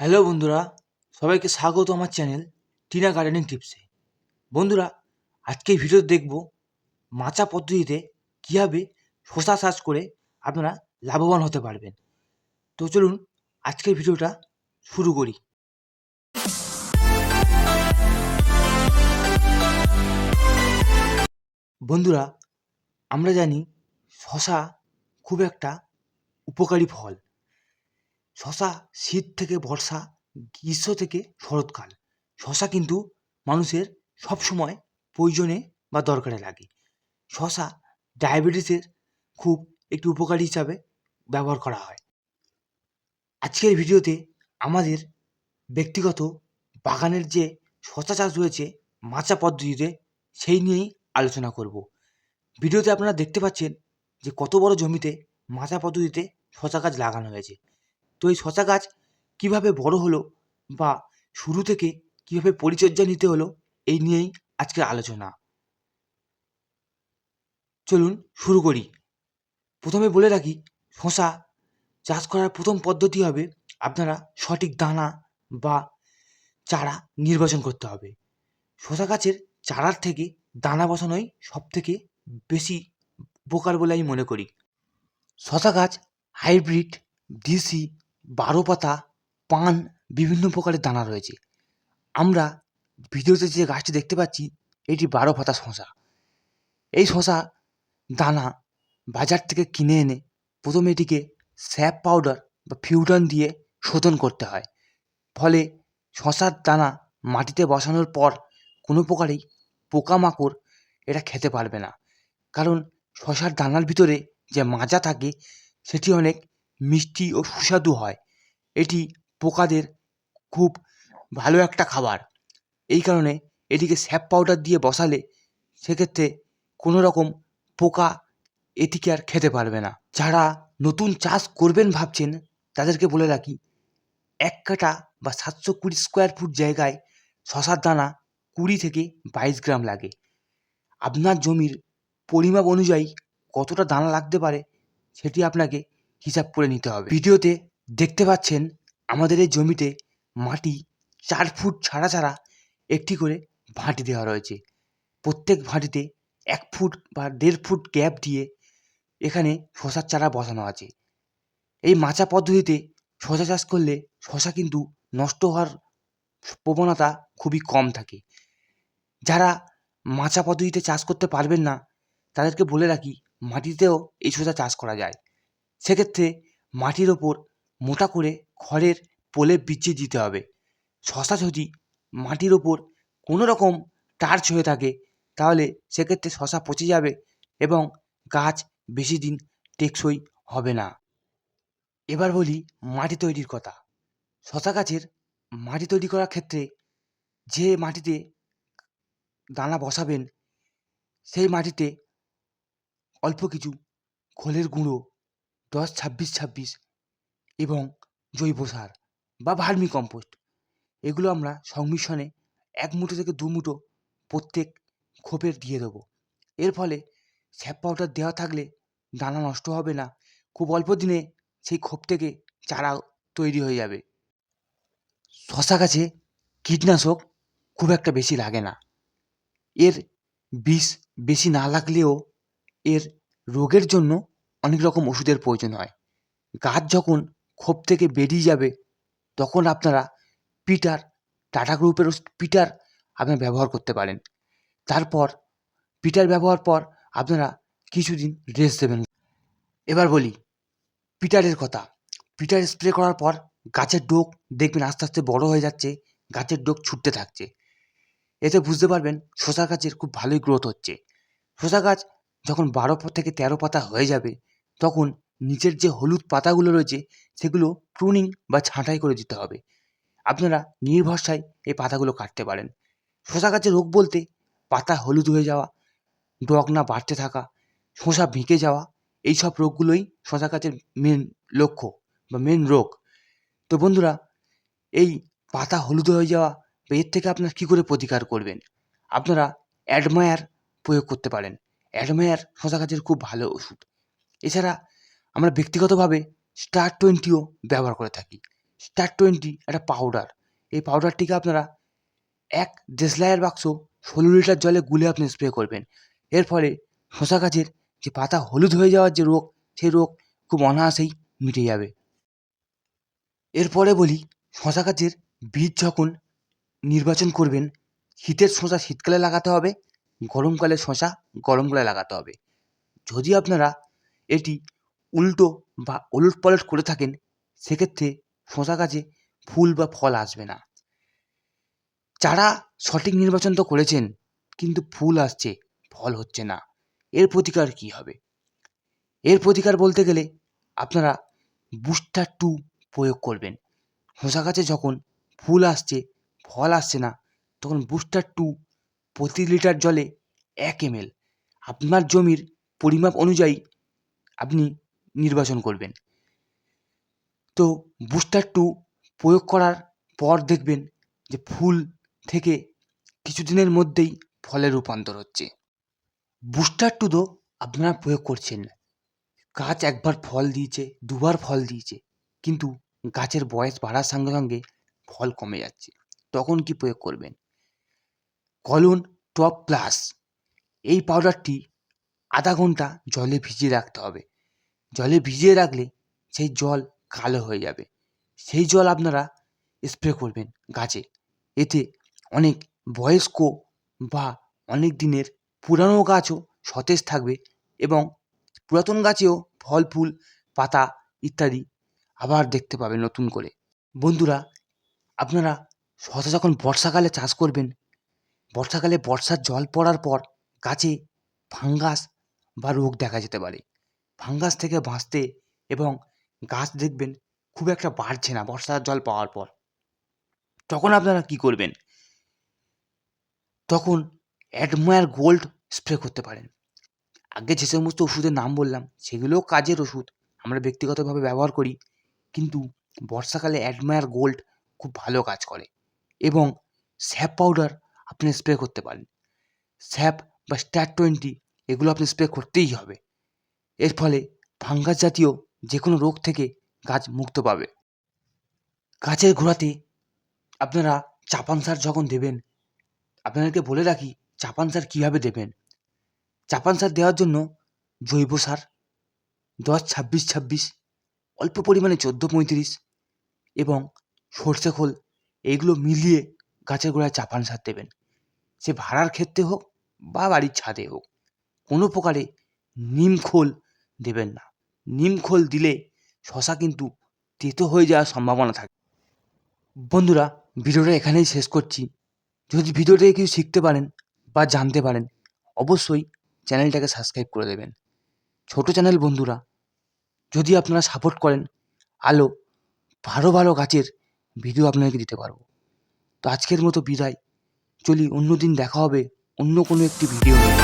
Hello বন্ধুরা, সবাইকে স্বাগত আমার চ্যানেল টিনা গার্ডেনিং টিপসে। বন্ধুরা, আজকে ভিডিও দেখব মাচা পদ্ধতিতে কীভাবে শশা চাষ করে আপনারা লাভবান হতে পারবেন। তো চলুন আজকের ভিডিওটা শুরু করি। বন্ধুরা, আমরা জানি শশা খুব একটা উপকারী ফল। শশা শীত থেকে বর্ষা, গ্রীষ্ম থেকে শরৎকাল, শশা কিন্তু মানুষের সবসময় প্রয়োজনে বা দরকারে লাগে। শশা ডায়াবেটিসের খুব একটি উপকারী হিসাবে ব্যবহার করা হয়। আজকের ভিডিওতে আমাদের ব্যক্তিগত বাগানের যে শশা চাষ রয়েছে মাচা পদ্ধতিতে, সেই নিয়েই আলোচনা করব। ভিডিওতে আপনারা দেখতে পাচ্ছেন যে কত বড় জমিতে মাচা পদ্ধতিতে শশা গাছ লাগানো হয়েছে। তো এই শশা গাছ কীভাবে বড় হলো বা শুরু থেকে কীভাবে পরিচর্যা নিতে হলো, এই নিয়েই আজকের আলোচনা। চলুন শুরু করি। প্রথমে বলে রাখি, শশা চাষ করার প্রথম পদ্ধতি হবে আপনারা সঠিক দানা বা চারা নির্বাচন করতে হবে। শশা গাছের চারার থেকে দানা বসানোই সব থেকে বেশি উপকার বলে আমি মনে করি। শশা গাছ হাইব্রিড, দেশি, 12 পাতা, পান, বিভিন্ন প্রকারের দানা রয়েছে। আমরা ভিডিওতে যে গাছটি দেখতে পাচ্ছি এটি 12 পাতা শশা। এই শশা দানা বাজার থেকে কিনে এনে প্রথমে এটিকে স্যাপ পাউডার বা ফিউডান দিয়ে শোধন করতে হয়। ফলে শশার দানা মাটিতে বসানোর পর কোনো প্রকারেই পোকামাকড় এটা খেতে পারবে না, কারণ শশার দানার ভিতরে যে মাজা থাকে সেটি অনেক মিষ্টি ও সুস্বাদু হয়। এটি পোকাদের খুব ভালো একটা খাবার। এই কারণে এটিকে স্যাপ পাউডার দিয়ে বসালে সেক্ষেত্রে কোনো রকম পোকা এটিকে আর খেতে পারবে না। যারা নতুন চাষ করবেন ভাবছেন তাদেরকে বলে রাখি, 1 কাঠা বা 720 স্কোয়ার ফুট জায়গায় শশার দানা 20 থেকে 22 গ্রাম লাগে। আপনার জমির পরিমাপ অনুযায়ী কতটা দানা লাগতে পারে সেটি আপনাকে হিসাব করে নিতে হবে। ভিডিওতে দেখতে পাচ্ছেন আমাদের এই জমিতে মাটি 4 ফুট ছাড়া ছাড়া একটি করে ভাঁটি দেওয়া রয়েছে। প্রত্যেক ভাঁটিতে 1 ফুট বা 1.5 ফুট গ্যাপ দিয়ে এখানে শশার চারা বসানো আছে। এই মাচা পদ্ধতিতে শশা চাষ করলে শশা কিন্তু নষ্ট হওয়ার প্রবণতা খুবই কম থাকে। যারা মাচা পদ্ধতিতে চাষ করতে পারবেন না তাদেরকে বলে রাখি, মাটিতেও এই শশা চাষ করা যায়। সেক্ষেত্রে মাটির ওপর মোটা করে খড়ের প্রলেপ বিছিয়ে দিতে হবে। শশা যদি মাটির ওপর কোনো রকম টার্চ হয়ে থাকে তাহলে সেক্ষেত্রে শশা পচে যাবে এবং গাছ বেশি দিন টেকসই হবে না। এবার বলি মাটি তৈরির কথা। শশা গাছের মাটি তৈরি করার ক্ষেত্রে যে মাটিতে দানা বসাবেন সেই মাটিতে অল্প কিছু খোলের গুঁড়ো, 10-26-26 এবং জৈব সার বা ভার্মি কম্পোস্ট, এগুলো আমরা সংমিশ্রণে 1 মুঠো থেকে 2 মুঠো প্রত্যেক খোপের দিয়ে দেবো। এর ফলে স্যাপ পাউডার দেওয়া থাকলে দানা নষ্ট হবে না, খুব অল্প দিনে সেই খোপ থেকে চারা তৈরি হয়ে যাবে। শশা গাছে কীটনাশক খুব একটা বেশি লাগে না। এর বিষ বেশি না লাগলেও এর রোগের জন্য অনেক রকম ওষুধের প্রয়োজন হয়। গাছ যখন খোপ থেকে বেরিয়ে যাবে তখন আপনারা পিটার, টাটা গ্রুপের পিটার আপনারা ব্যবহার করতে পারেন। তারপর পিটার ব্যবহার পর আপনারা কিছুদিন রেস্ট দেবেন। এবার বলি পিটারের কথা। পিটার স্প্রে করার পর গাছের ডোক দেখবেন আস্তে আস্তে বড় হয়ে যাচ্ছে, গাছের ডোক ছুটতে থাকছে। এতে বুঝতে পারবেন শশা গাছের খুব ভালোই গ্রোথ হচ্ছে। শশা গাছ যখন 12 থেকে 13 পাতা হয়ে যাবে তখন নিচের যে হলুদ পাতাগুলো রয়েছে সেগুলো প্রুনিং বা ছাঁটাই করে দিতে হবে। আপনারা নির্ভরসায় এই পাতাগুলো কাটতে পারেন। শশা গাছের রোগ বলতে পাতা হলুদ হয়ে যাওয়া, ডগ না বাড়তে থাকা, শসা বেঁকে যাওয়া, এইসব রোগগুলোই শশা গাছের মেন লক্ষ্য বা মেন রোগ। তো বন্ধুরা, এই পাতা হলুদ হয়ে যাওয়া বা এর থেকে আপনারা কী করে প্রতিকার করবেন? আপনারা অ্যাডমায়ার প্রয়োগ করতে পারেন। অ্যাডমায়ার শশা গাছের খুব ভালো ওষুধ। এছাড়া আমরা ব্যক্তিগতভাবে স্টার 20ও ব্যবহার করে থাকি। স্টার 20 একটা পাউডার। এই পাউডারটিকে আপনারা 1 বাক্স 16 লিটার জলে গুলে আপনি স্প্রে করবেন। এর ফলে শশা গাছের যে পাতা হলুদ হয়ে যাওয়ার যে রোগ, সেই রোগ খুব অনায়াসেই মিটে যাবে। এরপরে বলি, শশা গাছের বীজ যখন নির্বাচন করবেন, শীতের শশা শীতকালে লাগাতে হবে, গরমকালে শশা গরমকালে লাগাতে হবে। যদি আপনারা এটি উল্টো বা ওলটপালট করে থাকেন, সেক্ষেত্রে শশা গাছে ফুল বা ফল আসবে না। যারা সঠিক নির্বাচন তো করেছেন কিন্তু ফুল আসছে, ফল হচ্ছে না, এর প্রতিকার কী হবে? এর প্রতিকার বলতে গেলে আপনারা বুস্টার 2 প্রয়োগ করবেন। শশা গাছে যখন ফুল আসছে, ফল আসছে না, তখন বুস্টার 2 প্রতি লিটার জলে 1 ml আপনার জমির পরিমাপ অনুযায়ী আপনি নির্বাচন করবেন। তো বুস্টার 2 প্রয়োগ করার পর দেখবেন যে ফুল থেকে কিছুদিনের মধ্যেই ফলে রূপান্তর হচ্ছে। বুস্টার 2 তো আপনারা প্রয়োগ করছেন, গাছ একবার ফল দিয়েছে, দুবার ফল দিয়েছে, কিন্তু গাছের বয়স বাড়ার সঙ্গে সঙ্গে ফল কমে যাচ্ছে, তখন কি প্রয়োগ করবেন? কলন টপ প্লাস এই পাউডারটি আধা ঘন্টা জলে ভিজিয়ে রাখতে হবে। জলে ভিজিয়ে রাখলে সেই জল কালো হয়ে যাবে, সেই জল আপনারা স্প্রে করবেন গাছে। এতে অনেক বয়স্ক বা অনেক দিনের পুরানো গাছও সতেজ থাকবে এবং পুরাতন গাছেও ফল ফুল পাতা ইত্যাদি আবার দেখতে পাবে নতুন করে। বন্ধুরা, আপনারা শশা যখন বর্ষাকালে চাষ করবেন, বর্ষাকালে বর্ষার জল পড়ার পর গাছে ফাঙ্গাস বা রোগ দেখা যেতে পারে। ফাঙ্গাস থেকে বাঁচতে এবং গাছ দেখবেন খুব একটা বাড়ছে না বর্ষার জল পাওয়ার পর, তখন আপনারা কি করবেন? তখন অ্যাডমায়ার গোল্ড স্প্রে করতে পারেন। আগে যে সমস্ত ওষুধের নাম বললাম সেগুলোও কাজের ওষুধ, আমরা ব্যক্তিগতভাবে ব্যবহার করি, কিন্তু বর্ষাকালে অ্যাডমায়ার গোল্ড খুব ভালো কাজ করে। এবং স্যাপ পাউডার আপনি স্প্রে করতে পারেন। স্যাপ বা স্টার 20 এগুলো আপনি স্প্রে করতেই হবে। এর ফলে ফাঙ্গাস জাতীয় যে কোনো রোগ থেকে গাছ মুক্ত পাবে। গাছের গোড়াতে আপনারা চাপান সার যখন দেবেন, আপনাদেরকে বলে রাখি চাপান সার কীভাবে দেবেন। চাপান সার দেওয়ার জন্য জৈব সার 10-26-26, অল্প পরিমাণে 14-35 এবং সর্ষে খোল, এইগুলো মিলিয়ে গাছের গোড়ায় চাপান সার দেবেন। সে ভাড়ার ক্ষেত্রে হোক বা বাড়ির ছাদে হোক, কোনো প্রকারে নিম খোল দেবেন না। নিম খোল দিলে শশা কিন্তু তেতো হয়ে যাওয়ার সম্ভাবনা থাকে। বন্ধুরা, ভিডিওটা এখানেই শেষ করছি। যদি ভিডিও থেকে কিছু শিখতে পারেন বা জানতে পারেন, অবশ্যই চ্যানেলটাকে সাবস্ক্রাইব করে দেবেন। ছোট চ্যানেল বন্ধুরা, যদি আপনারা সাপোর্ট করেন, আলো ভালো ভালো গাছের ভিডিও আপনাদেরকে দিতে পারবো। তো আজকের মতো বিদায়, চলি, অন্য দিন দেখা হবে অন্য কোনো একটি ভিডিও নিয়ে।